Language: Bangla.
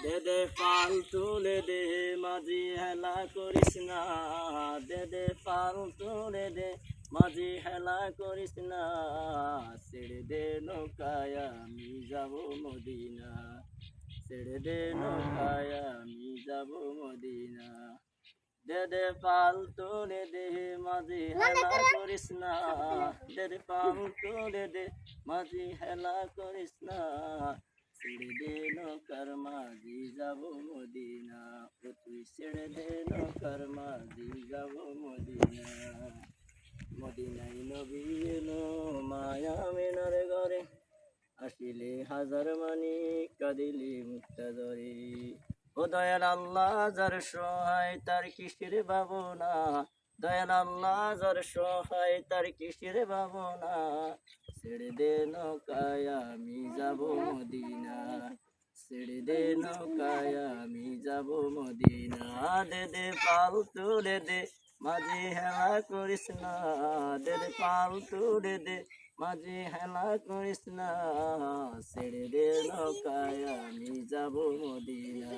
দে দে পাল তুলে দে মাঝি হেলা করিস না, দে দে পাল তুলে দে মাঝি হেলা করিস না, ছেড়ে দে নৌকায় আমি যাব মদিনা, ছেড়ে দে নৌকায় আমি যাব মদিনা। দে দে পাল তুলে দে মাঝি হেলা করিস না, দে দে পাল তুলে দে মাঝি হেলা করিস না, ছেড়ে দে নৌকার মাঝি যাব মদিনা, ও তুই ছেড়ে দে নৌকার মাঝি যাব মদিনা। মদিনায় নবী এলো মায়া মেনার ঘরে, আসিলে হাজার মানি কাঁদিলে মুক্তা ধরে। ও দয়াল আল্লাহ যার সহায় তার কিসের ভাবনা, দয়াল আল্লাহ যার সহায় তার কিসের ভাবনা, ছেড়ে দে নৌকায় আমি যাব মদিনা, ছেড়ে দে নৌকায় আমি যাব মদিনা। দে দে পাল তুলে দে মাঝি হেলা করিস না, দে দে পাল তুলে দে মাঝি হেলা করিস না, ছেড়ে দে নৌকায় আমি যাব মদিনা।